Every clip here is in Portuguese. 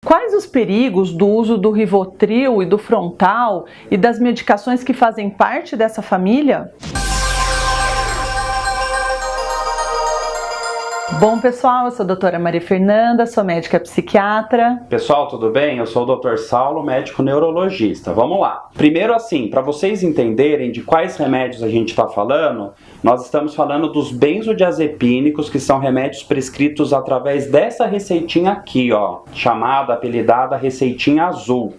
Quais os perigos do uso do Rivotril e do Frontal e das medicações que fazem parte dessa família? Bom, pessoal, eu sou a doutora Maria Fernanda, sou médica psiquiatra. Pessoal, tudo bem? Eu sou o Dr. Saulo, médico neurologista. Vamos lá. Primeiro, assim, para vocês entenderem de quais remédios a gente está falando, nós estamos falando dos benzodiazepínicos, que são remédios prescritos através dessa receitinha aqui, ó, chamada, apelidada receitinha azul.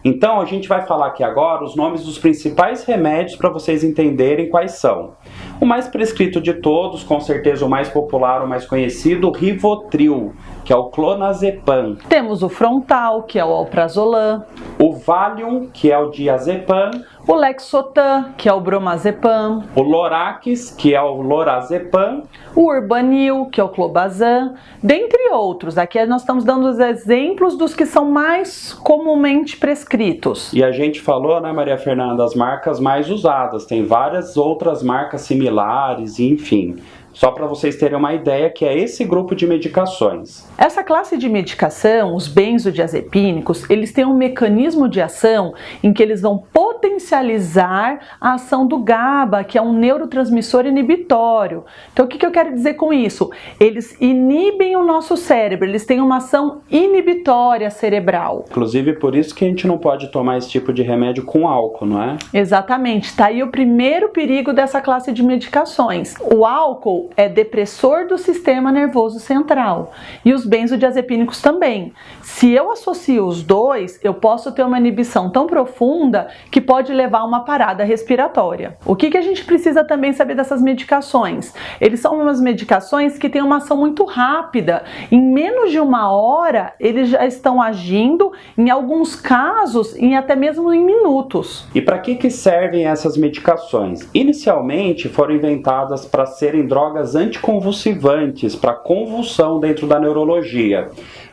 Então, a gente vai falar aqui agora os nomes dos principais remédios para vocês entenderem quais são. O mais prescrito de todos, com certeza o mais popular, o mais conhecido, o Rivotril, que é o clonazepam. Temos o Frontal, que é o alprazolam. O Valium, que é o diazepam. O Lexotan, que é o bromazepam. O Lorax, que é o lorazepam. O Urbanil, que é o clobazam, dentre outros. Aqui nós estamos dando os exemplos dos que são mais comumente prescritos. E a gente falou, né, Maria Fernanda, as marcas mais usadas. Tem várias outras marcas similares, enfim. Só para vocês terem uma ideia que é esse grupo de medicações. Essa classe de medicação, os benzodiazepínicos, eles têm um mecanismo de ação em que eles vão potencializar a ação do GABA, que é um neurotransmissor inibitório. Então, o que eu quero dizer com isso? Eles inibem o nosso cérebro, eles têm uma ação inibitória cerebral. Inclusive, por isso que a gente não pode tomar esse tipo de remédio com álcool, não é? Exatamente. Está aí o primeiro perigo dessa classe de medicações. O álcool é depressor do sistema nervoso central e os benzodiazepínicos também. Se eu associo os dois, eu posso ter uma inibição tão profunda que pode levar a uma parada respiratória. O que a gente precisa também saber dessas medicações? Eles são umas medicações que têm uma ação muito rápida. Em menos de uma hora, eles já estão agindo, em alguns casos, em até mesmo em minutos. E para que servem essas medicações? Inicialmente foram inventadas para serem drogas anticonvulsivantes, para convulsão dentro da neurologia.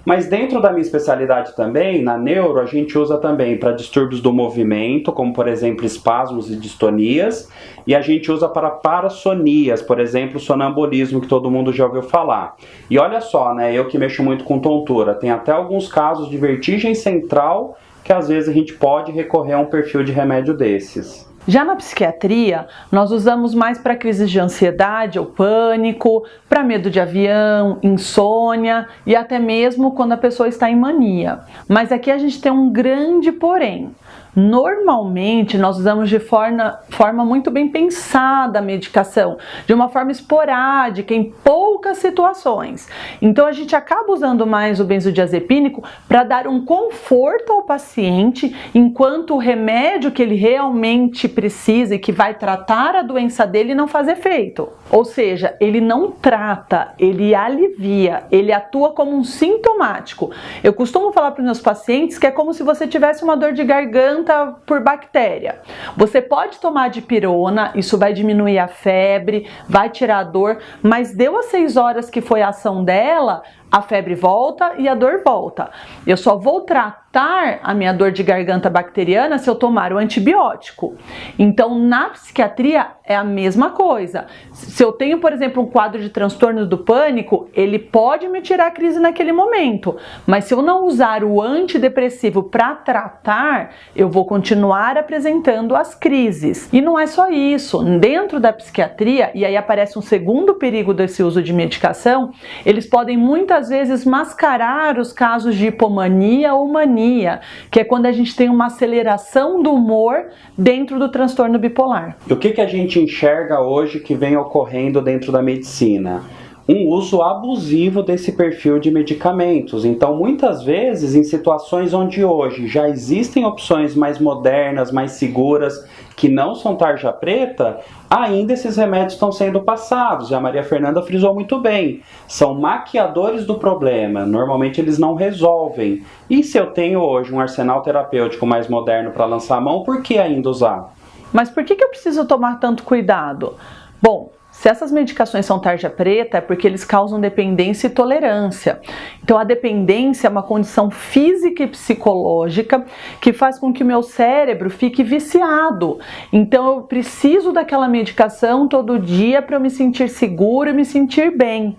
Mas dentro da minha especialidade também, na neuro, a gente usa também para distúrbios do movimento, como por exemplo espasmos e distonias, e a gente usa para parassonias, por exemplo, sonambulismo, que todo mundo já ouviu falar. E olha só, né, eu que mexo muito com tontura, tem até alguns casos de vertigem central que às vezes a gente pode recorrer a um perfil de remédio desses. Já na psiquiatria, nós usamos mais para crises de ansiedade ou pânico, para medo de avião, insônia e até mesmo quando a pessoa está em mania. Mas aqui a gente tem um grande porém. Normalmente nós usamos de forma muito bem pensada a medicação, de uma forma esporádica, em poucas situações. Então a gente acaba usando mais o benzodiazepínico para dar um conforto ao paciente, enquanto o remédio que ele realmente precisa e que vai tratar a doença dele não faz efeito. Ou seja, ele não trata, ele alivia, ele atua como um sintomático. Eu costumo falar para os meus pacientes que é como se você tivesse uma dor de garganta por bactéria. Você pode tomar dipirona, isso vai diminuir a febre, vai tirar a dor, mas deu as 6 horas que foi a ação dela, a febre volta e a dor volta. Eu só vou tratar a minha dor de garganta bacteriana se eu tomar o antibiótico. Então, na psiquiatria é a mesma coisa. Se eu tenho, por exemplo, um quadro de transtorno do pânico, ele pode me tirar a crise naquele momento, mas se eu não usar o antidepressivo para tratar, eu vou continuar apresentando as crises. E não é só isso. Dentro da psiquiatria, e aí aparece um segundo perigo desse uso de medicação, eles podem muitas vezes mascarar os casos de hipomania ou mania, que é quando a gente tem uma aceleração do humor dentro do transtorno bipolar. E o que a gente enxerga hoje que vem ocorrendo dentro da medicina? Um uso abusivo desse perfil de medicamentos. Então, muitas vezes, em situações onde hoje já existem opções mais modernas, mais seguras, que não são tarja preta, ainda esses remédios estão sendo passados. E a Maria Fernanda frisou muito bem. São maquiadores do problema. Normalmente eles não resolvem. E se eu tenho hoje um arsenal terapêutico mais moderno para lançar a mão, por que ainda usar? Mas por que eu preciso tomar tanto cuidado? Bom, se essas medicações são tarja preta, é porque eles causam dependência e tolerância. Então a dependência é uma condição física e psicológica que faz com que o meu cérebro fique viciado. Então eu preciso daquela medicação todo dia para eu me sentir seguro e me sentir bem.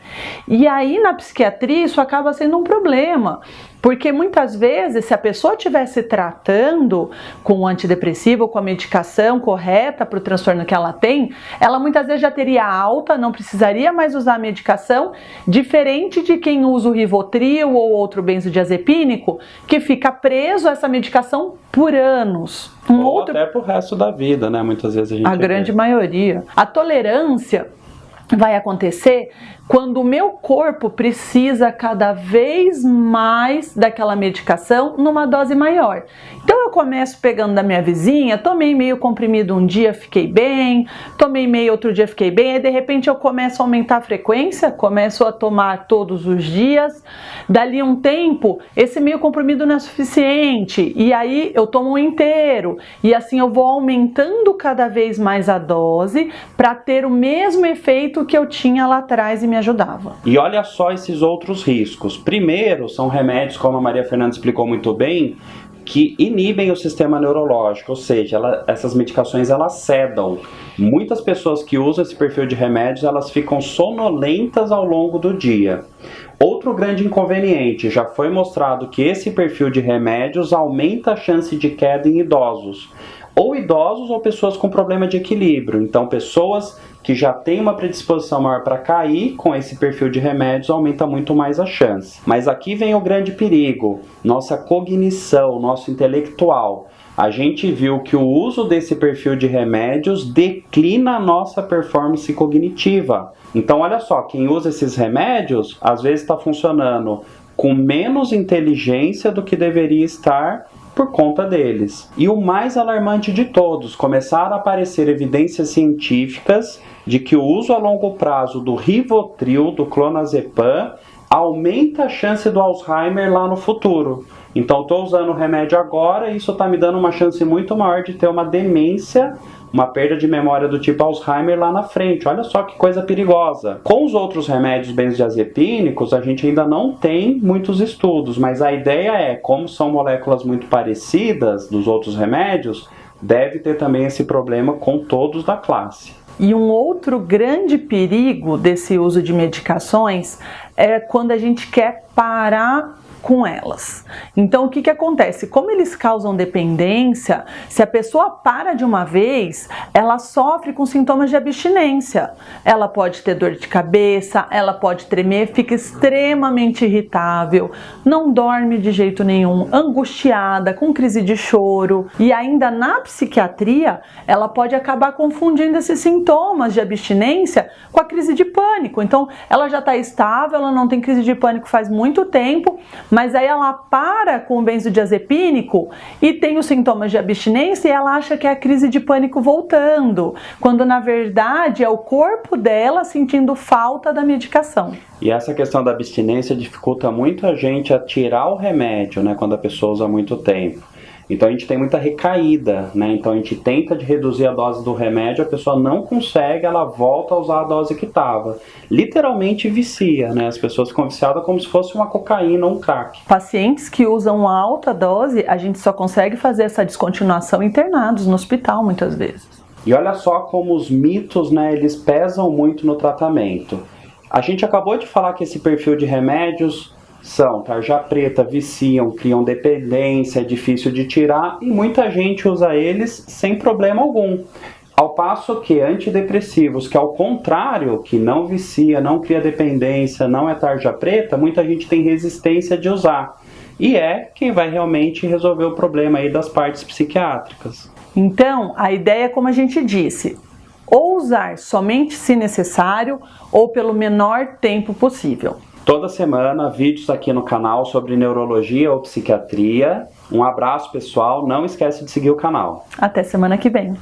E aí na psiquiatria isso acaba sendo um problema. Porque muitas vezes, se a pessoa estivesse tratando com o antidepressivo, com a medicação correta para o transtorno que ela tem, ela muitas vezes já teria alta, não precisaria mais usar a medicação, diferente de quem usa o Rivotril ou outro benzodiazepínico, que fica preso a essa medicação por anos. Até pro resto da vida, né? Muitas vezes a gente grande maioria. A tolerância vai acontecer quando o meu corpo precisa cada vez mais daquela medicação numa dose maior. Então eu começo pegando da minha vizinha, tomei meio comprimido um dia, fiquei bem, tomei meio outro dia, fiquei bem, aí de repente eu começo a aumentar a frequência, começo a tomar todos os dias, dali um tempo, esse meio comprimido não é suficiente, e aí eu tomo um inteiro, e assim eu vou aumentando cada vez mais a dose para ter o mesmo efeito que eu tinha lá atrás e me ajudava. E olha só esses outros riscos. Primeiro, são remédios, como a Maria Fernanda explicou muito bem, que inibem o sistema neurológico, ou seja, essas medicações elas sedam. Muitas pessoas que usam esse perfil de remédios, elas ficam sonolentas ao longo do dia. Outro grande inconveniente, já foi mostrado que esse perfil de remédios aumenta a chance de queda em idosos. Ou idosos ou pessoas com problema de equilíbrio. Então, pessoas que já têm uma predisposição maior para cair com esse perfil de remédios aumenta muito mais a chance. Mas aqui vem o grande perigo, nossa cognição, nosso intelectual. A gente viu que o uso desse perfil de remédios declina a nossa performance cognitiva. Então, olha só, quem usa esses remédios, às vezes está funcionando com menos inteligência do que deveria estar por conta deles. E o mais alarmante de todos, começaram a aparecer evidências científicas de que o uso a longo prazo do Rivotril, do clonazepam, aumenta a chance do Alzheimer lá no futuro. Então, estou usando o remédio agora e isso está me dando uma chance muito maior de ter uma demência, uma perda de memória do tipo Alzheimer lá na frente. Olha só que coisa perigosa. Com os outros remédios benzodiazepínicos, a gente ainda não tem muitos estudos, mas a ideia é, como são moléculas muito parecidas dos outros remédios, deve ter também esse problema com todos da classe. E um outro grande perigo desse uso de medicações é quando a gente quer parar com elas. Então, o que acontece? Como eles causam dependência, se a pessoa para de uma vez, ela sofre com sintomas de abstinência. Ela pode ter dor de cabeça, ela pode tremer, fica extremamente irritável, não dorme de jeito nenhum, angustiada, com crise de choro. E ainda na psiquiatria, ela pode acabar confundindo esses sintomas de abstinência com a crise de pânico. Então, ela já está estável, ela não tem crise de pânico faz muito tempo, mas aí ela para com o benzodiazepínico e tem os sintomas de abstinência e ela acha que é a crise de pânico voltando, quando na verdade é o corpo dela sentindo falta da medicação. E essa questão da abstinência dificulta muito a gente a tirar o remédio, né, quando a pessoa usa muito tempo. Então a gente tem muita recaída, né? Então a gente tenta de reduzir a dose do remédio, a pessoa não consegue, ela volta a usar a dose que estava. Literalmente vicia, né? As pessoas ficam viciadas como se fosse uma cocaína ou um crack. Pacientes que usam alta dose, a gente só consegue fazer essa descontinuação internados no hospital muitas vezes. E olha só como os mitos, né, eles pesam muito no tratamento. A gente acabou de falar que esse perfil de remédios são tarja preta, viciam, criam dependência, é difícil de tirar e muita gente usa eles sem problema algum. Ao passo que antidepressivos, que ao contrário, que não vicia, não cria dependência, não é tarja preta, muita gente tem resistência de usar. E é quem vai realmente resolver o problema aí das partes psiquiátricas. Então, a ideia é como a gente disse, ou usar somente se necessário ou pelo menor tempo possível. Toda semana, vídeos aqui no canal sobre neurologia ou psiquiatria. Um abraço, pessoal. Não esquece de seguir o canal. Até semana que vem.